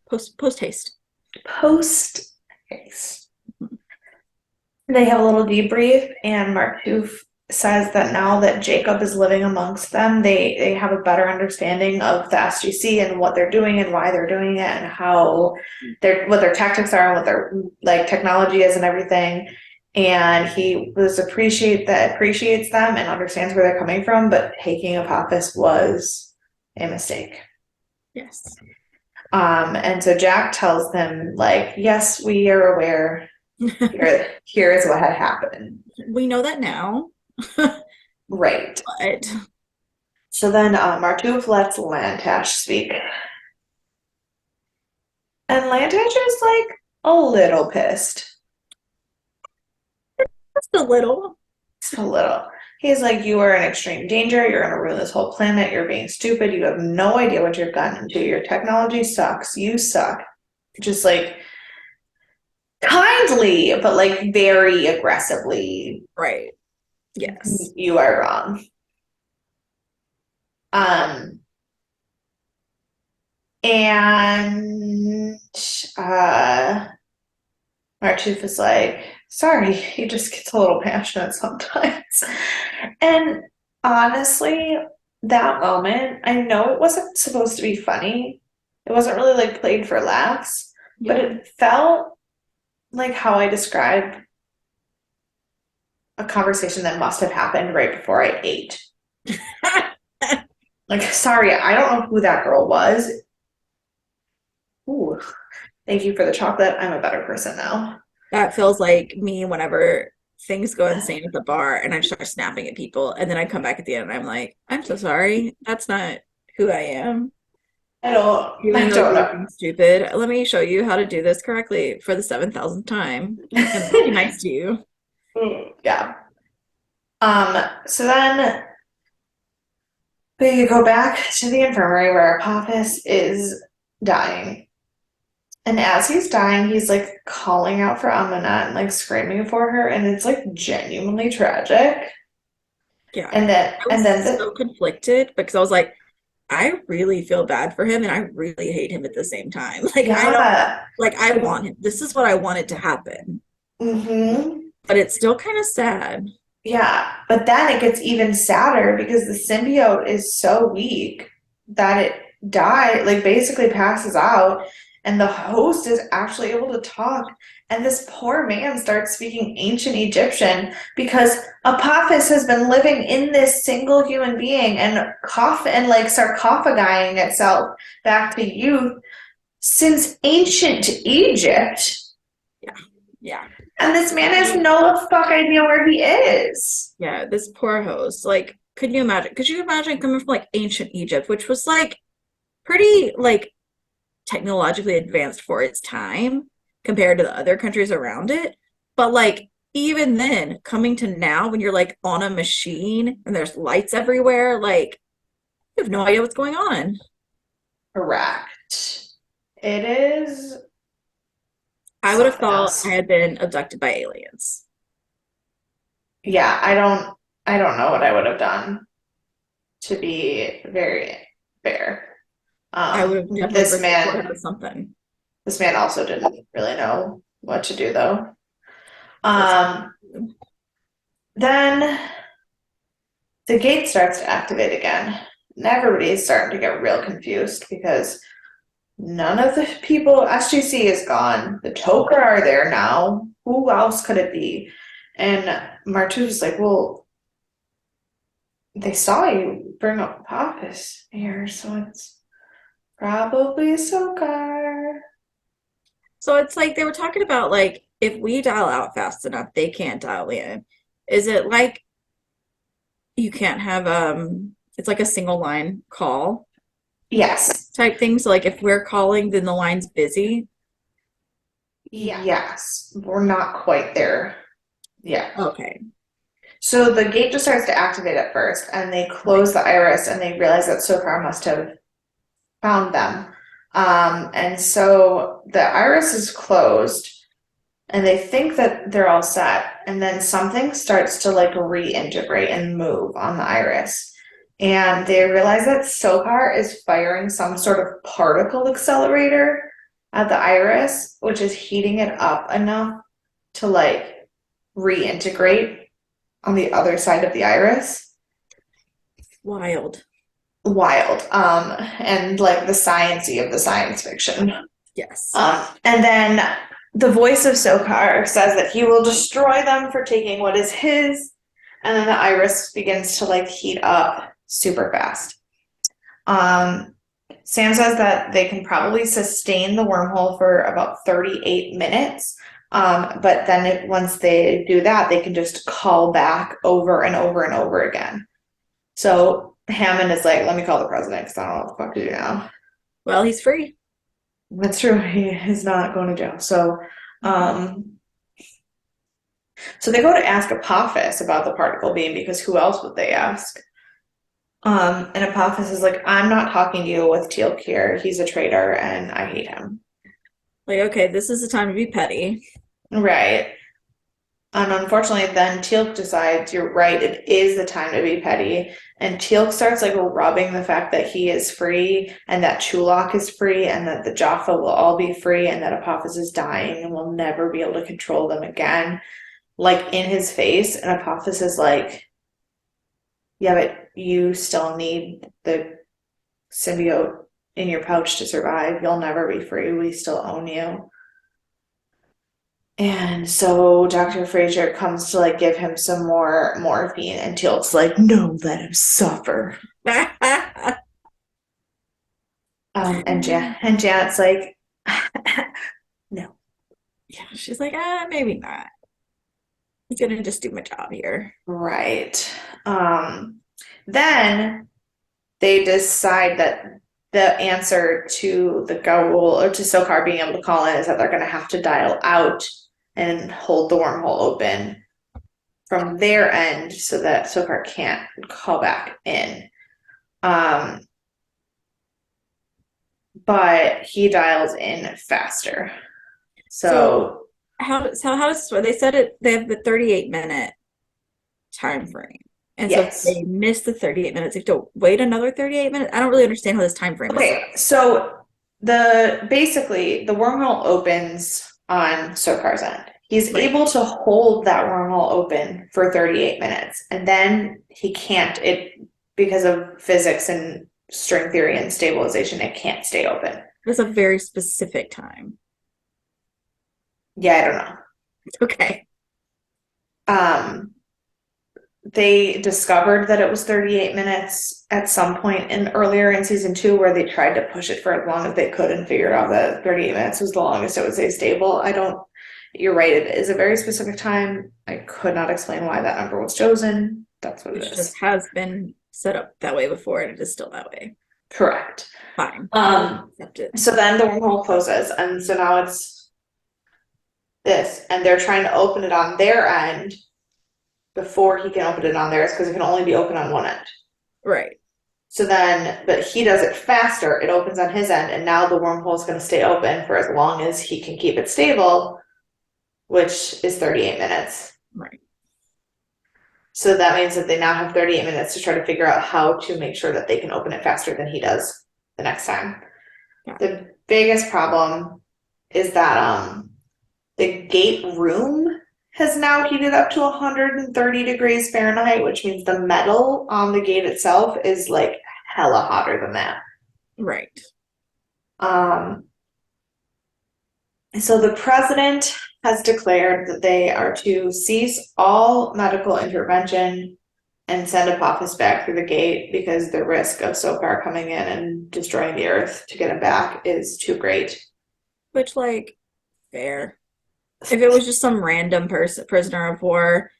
Post haste. Post haste. They have a little debrief, and Martooth says that now that Jacob is living amongst them, they have a better understanding of the SGC and what they're doing and why they're doing it and how what their tactics are and what their like technology is and everything. And he appreciates them and understands where they're coming from, but taking Apophis was a mistake. Yes. And so Jack tells them, like, yes, we are aware. Here is what had happened. We know that now. Right. But So then Martooth lets Lantash speak. And Lantash is like a little pissed. just a little. Just a little. He's like, you are in extreme danger. You're going to ruin this whole planet. You're being stupid. You have no idea what you've gotten into. Your technology sucks. You suck. Just like kindly, but like very aggressively. Right. Yes. You are wrong. And Martooth is like, sorry, he just gets a little passionate sometimes. And honestly, that moment, I know it wasn't supposed to be funny. It wasn't really like played for laughs, but it felt like how I described a conversation that must have happened right before I ate. Like, sorry, I don't know who that girl was. Ooh, thank you for the chocolate. I'm a better person now. That feels like me whenever things go insane at the bar and I start snapping at people, and then I come back at the end and I'm like, I'm so sorry. That's not who I am. I don't Even though you're know. being stupid, let me show you how to do this correctly for the 7,000th time. And be nice to you. Yeah. So then we go back to the infirmary where Apophis is dying. And as he's dying, he's like calling out for Amunat and like screaming for her, and it's like genuinely tragic. Yeah. And I then was so conflicted because I was like, I really feel bad for him and I really hate him at the same time. Like I don't yeah. like I want him. This is what I wanted to happen. Mm-hmm. But it's still kind of sad. Yeah. But then it gets even sadder because the symbiote is so weak that it like basically passes out, and the host is actually able to talk. And this poor man starts speaking ancient Egyptian because Apophis has been living in this single human being and like sarcophagizing itself back to youth since ancient Egypt. Yeah. Yeah. And this man has no fuck idea where he is. Yeah, this poor host. Like, could you imagine? Could you imagine coming from like ancient Egypt, which was like pretty like technologically advanced for its time compared to the other countries around it? But like even then, coming to now when you're like on a machine and there's lights everywhere, like you have no idea what's going on. Correct. It is. I would have thought else. I had been abducted by aliens. Yeah, I don't know what I would have done, to be very fair. I would have definitely with something. This man also didn't really know what to do though. Then the gate starts to activate again. And everybody's starting to get real confused because none of the people, SGC is gone. The Toker are there now. Who else could it be? And Martooth is like, well, they saw you bring up Apophis here, so it's probably Sokar. So it's like they were talking about like if we dial out fast enough, they can't dial in. Is it like you can't have it's like a single line call Yes. type thing? So like if we're calling, then the line's busy. Yes. We're not quite there yet. Okay. So the gate just starts to activate at first, and they close the iris, and they realize that Sokar must have found them. And so the iris is closed, and they think that they're all set, and then something starts to like reintegrate and move on the iris. And they realize that Sokar is firing some sort of particle accelerator at the iris, which is heating it up enough to like reintegrate on the other side of the iris. Wild. Wild. And like the sciencey of the science fiction. Yes. And then the voice of Sokar says that he will destroy them for taking what is his, and then the iris begins to like heat up super fast. Sam says that they can probably sustain the wormhole for about 38 minutes. But then once they do that, they can just call back over and over and over again. So Hammond is like, let me call the president because I don't know what the fuck to do now. Well, he's free. That's true. He is not going to jail. So they go to ask Apophis about the particle beam because who else would they ask? And Apophis is like, I'm not talking to you with Teal'c here. He's a traitor and I hate him. Like, okay, this is the time to be petty. Right. And unfortunately, then Teal'c decides, you're right, it is the time to be petty. And Teal'c starts like rubbing the fact that he is free and that Chulak is free and that the Jaffa will all be free and that Apophis is dying and will never be able to control them again, like in his face. And Apophis is like, yeah, but you still need the symbiote in your pouch to survive. You'll never be free. We still own you. And so Dr. Frazier comes to like give him some more morphine, and Teal'c's like, no, let him suffer. And Janet's like, no. Yeah, she's like, maybe not. I'm gonna just do my job here. Right. Then they decide that the answer to the Goa'uld or to Sokar being able to call in is that they're going to have to dial out and hold the wormhole open from their end so that Sokar can't call back in. But he dials in faster. So how does this work? They said they have the 38-minute time frame. And yes. So if they miss the 38 minutes, they have to wait another 38 minutes. I don't really understand how this time frame is. Okay, so basically the wormhole opens on Sokar's end. He's able to hold that wormhole open for 38 minutes, and then he can't, because of physics and string theory and stabilization, it can't stay open. It's a very specific time. Yeah, I don't know. Okay. They discovered that it was 38 minutes at some point earlier in season 2 where they tried to push it for as long as they could and figured out that 38 minutes was the longest it would stay stable. You're right, it is a very specific time. I could not explain why that number was chosen. That's what it is. It just has been set up that way before and it is still that way. Correct. Fine. So then the wormhole closes, and so now it's this, and they're trying to open it on their end before he can open it on theirs because it can only be open on one end. Right. So then, but he does it faster. It opens on his end, and now the wormhole is going to stay open for as long as he can keep it stable, which is 38 minutes. Right. So that means that they now have 38 minutes to try to figure out how to make sure that they can open it faster than he does the next time. Yeah. The biggest problem is that the gate room has now heated up to 130 degrees Fahrenheit, which means the metal on the gate itself is like hella hotter than that. Right. So the president has declared that they are to cease all medical intervention and send Apophis back through the gate because the risk of Sokar coming in and destroying the earth to get him back is too great. Which, like, fair. If it was just some random prisoner of war,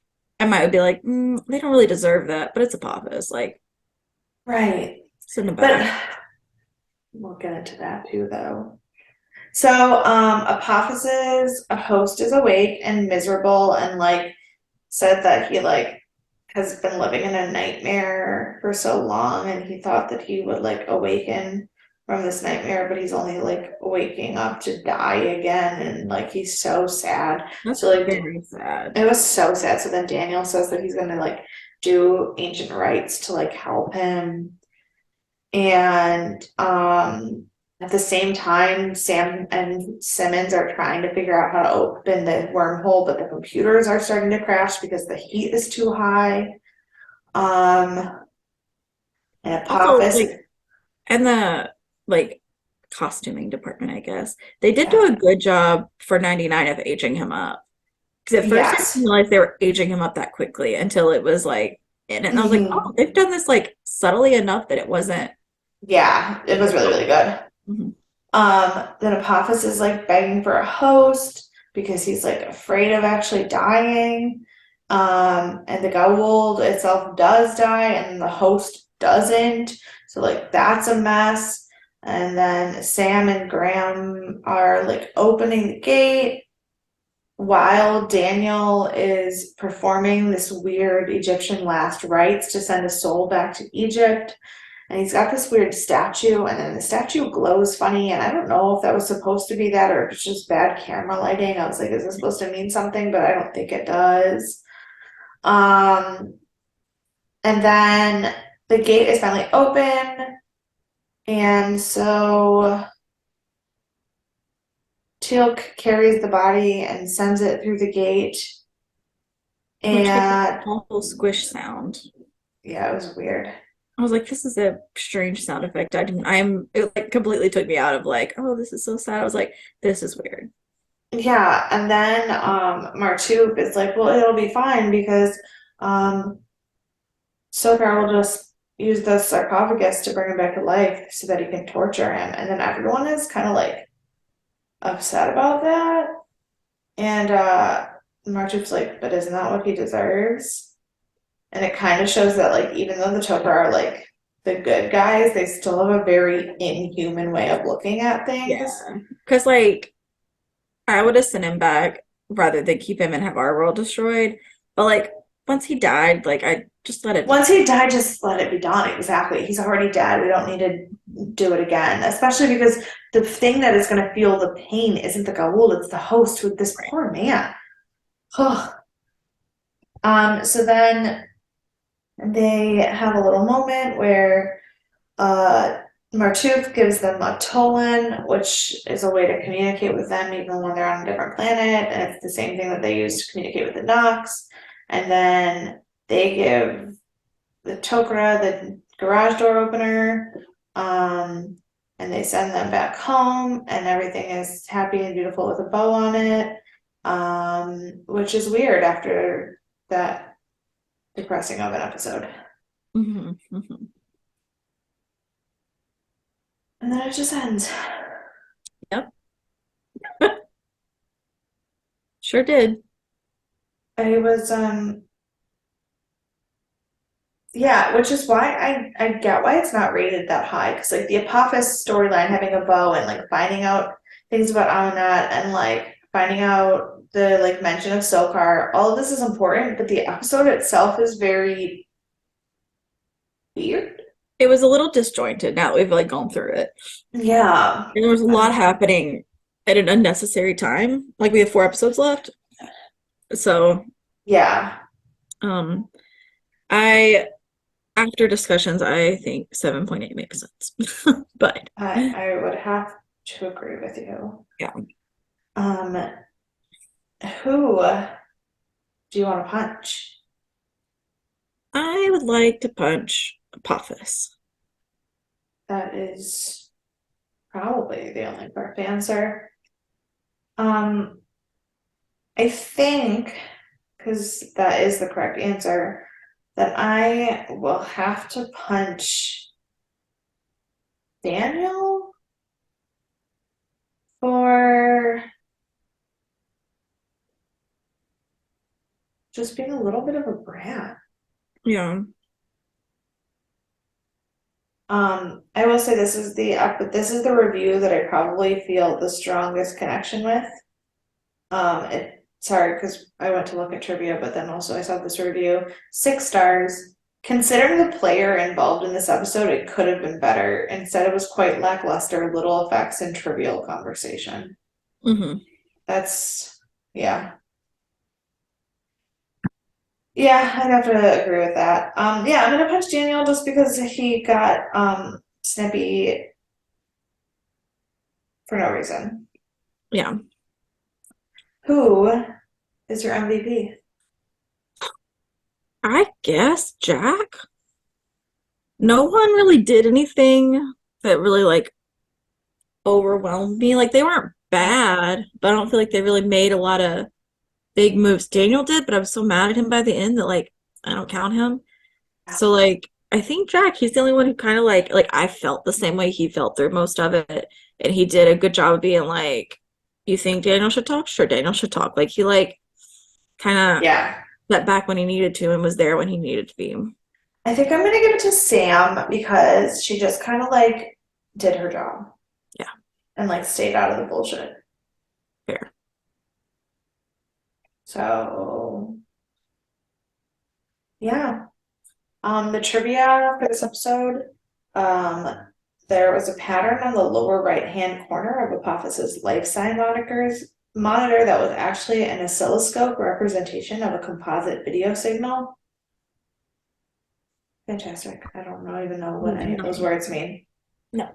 I might be like, they don't really deserve that, but it's Apophis. Like, right. But we'll get into that too, though. So, Apophis's host is awake and miserable and, like, said that he, like, has been living in a nightmare for so long and he thought that he would, like, awaken from this nightmare, but he's only like waking up to die again, and like he's so sad. That's So like very sad. it was so sad. So then Daniel says that he's gonna like do ancient rites to like help him. And at the same time, Sam and Simmons are trying to figure out how to open the wormhole, but the computers are starting to crash because the heat is too high. Um, and Also, Apophis, like, and the like costuming department, I guess, they did do yeah, a good job for 99 of aging him up. Because at first I didn't yes. realize they were aging him up that quickly until it was like in it. And I was like, oh, Hmm. they've done this like subtly enough that it wasn't Yeah, it was really, really good. Mhm. Then Apophis is like begging for a host because he's like afraid of actually dying. And the Goa'uld itself does die, and the host doesn't. So like that's a mess. And then Sam and Graham are like opening the gate while Daniel is performing this weird Egyptian last rites to send a soul back to Egypt. And he's got this weird statue, and then the statue glows funny. And I don't know if that was supposed to be that or if it's just bad camera lighting. I was like, is this supposed to mean something? But I don't think it does. Um, and then the gate is finally open, and so Teal'c carries the body and sends it through the gate. Which made an And awful squish sound. yeah, it was weird. I was like, this is a strange sound effect. It like completely took me out of like, oh, this is so sad. I was like, this is weird. Yeah, and then Martouf is like, well, it'll be fine because um Sokar will just use the sarcophagus to bring him back to life so that he can torture him. And then everyone is kind of like upset about that. And Martouf's like, but isn't that what he deserves? And it kind of shows that like even though the Tok'ra are like the good guys, they still have a very inhuman way of looking at Yeah. things. Because like I would have sent him back rather than keep him and have our world destroyed. But like once he died, like I just let it Once die. he died, just let it be done. Exactly. He's already dead. We don't need to do it again. Especially because the thing that is going to feel the pain isn't the Goa'uld, it's the host with this Right. poor man. Ugh. So then they have a little moment where uh, Martouf gives them a Tolan, which is a way to communicate with them even when they're on a different planet. And it's the same thing that they use to communicate with the Nox. And then they give the Tok'ra the garage door opener, and they send them back home, and everything is happy and beautiful with a bow on it, which is weird after that depressing of an episode. Mhm, mhm. And then it just ends. Yep, sure did. I was yeah, which is why I get why it's not rated that high because like the Apophis storyline having a bow and like finding out things about Amunat and like finding out the like mention of Sokar, all of this is important, but the episode itself is very weird. It was a little disjointed now that we've like gone through it. Yeah. And there was a lot happening at an unnecessary time. Like we have 4 episodes left. So Yeah. um I after discussions I think 7.8 makes sense. But I would have to agree with you. yeah. Um, who do you want to punch? I would like to punch Apophis. That is probably the only correct answer. Um, I think, because that is the correct answer, that I will have to punch Daniel for just being a little bit of a brat. Yeah. I will say this is the review that I probably feel the strongest connection with. Sorry, because I went to look at trivia, but then also I saw this review. 6 stars. considering the player involved in this episode, it could have been better. Instead, it was quite lackluster, little effects, and trivial conversation. Hmm. That's, yeah. Yeah, I'd have to agree with that. Yeah, I'm gonna punch Daniel just because he got snippy for no reason. Yeah. Who is your MVP? I guess Jack. No one really did anything that really like overwhelmed me. Like they weren't bad, but I don't feel like they really made a lot of big moves. Daniel did, but I was so mad at him by the end that like I don't count him. So like I think Jack, he's the only one who kind of like I felt the same way he felt through most of it, and he did a good job of being like, "You think Daniel should talk? Sure, Daniel should talk." Like he like kind of Yeah, stepped back when he needed to and was there when he needed to be. I think I'm gonna give it to Sam because she just kind of like did her job Yeah, and like stayed out of the bullshit. fair. So yeah. The trivia for this episode, um, there was a pattern on the lower right-hand corner of Apophis's life sign monitor that was actually an oscilloscope representation of a composite video signal. Fantastic. I don't know even know what any of those No, words mean. no.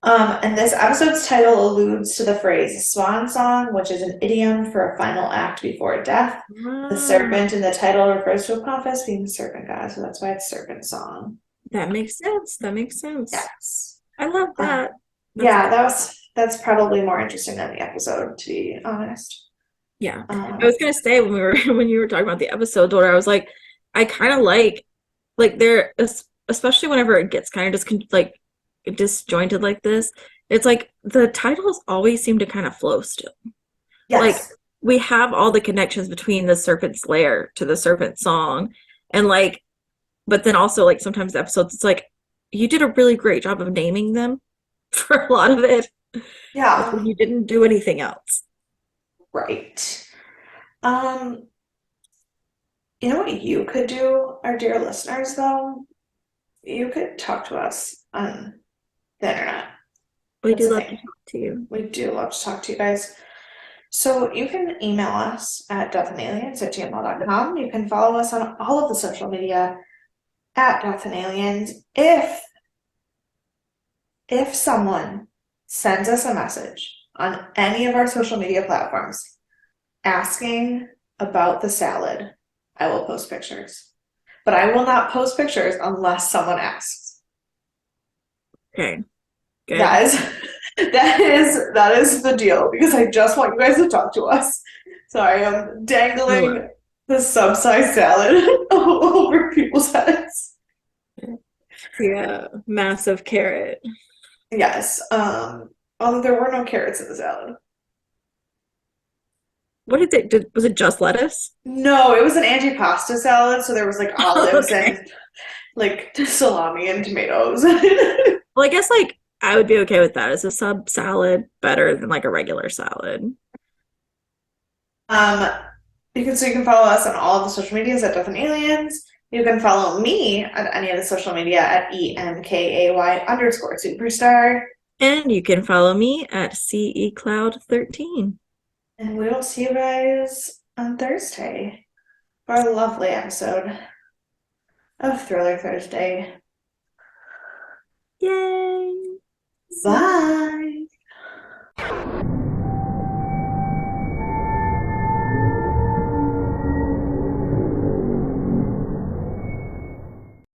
And this episode's title alludes to the phrase swan song, which is an idiom for a final act before death. The Ah, serpent in the title refers to Apophis being the serpent god, so that's why it's serpent song. that makes sense. That makes sense. Yes. I love Uh, that. That's a yeah, good. that's probably more interesting than the episode, to be honest. Yeah. I Um, was gonna say when we were when you were talking about the episode order, I was I kind of like there, especially whenever it gets kind of just like disjointed like this. It's like the titles always seem to kind of flow still. Like yes. we have all the connections between the Serpent's Lair to the Serpent Song, and like, but then also like sometimes the episodes, it's like you did a really great job of naming them for a lot of it, but Yeah, then you didn't do anything else. right. Um, you know what you could do, our dear listeners, though? You could talk to us on the internet. We That's do the love to thing. talk to you. We do love to talk to you guys. So you can email us at deathandaliens@gmail.com. You can follow us on all of the social media at deathandaliens. If someone sends us a message on any of our social media platforms asking about the salad, I will post pictures. But I will not post pictures unless someone asks. Okay, good. That is that is the deal because I just want you guys to talk to us. So I am I love dangling the sub-sized salad over people's heads. it. Yeah, massive carrot. Yes. Although there were no carrots in the salad. What did it? Was it just lettuce? No, it was an antipasta salad, so there was like olives Okay. and like salami and tomatoes. Well, I guess like I would be okay with that as a sub salad better than like a regular salad. Um, so you can follow us on all of the social medias at Death and Aliens. You can follow me on any of the social media at EMKAY_superstar. And you can follow me at CECloud13. And we will see you guys on Thursday for a lovely episode of Thriller Thursday. Yay! See Bye.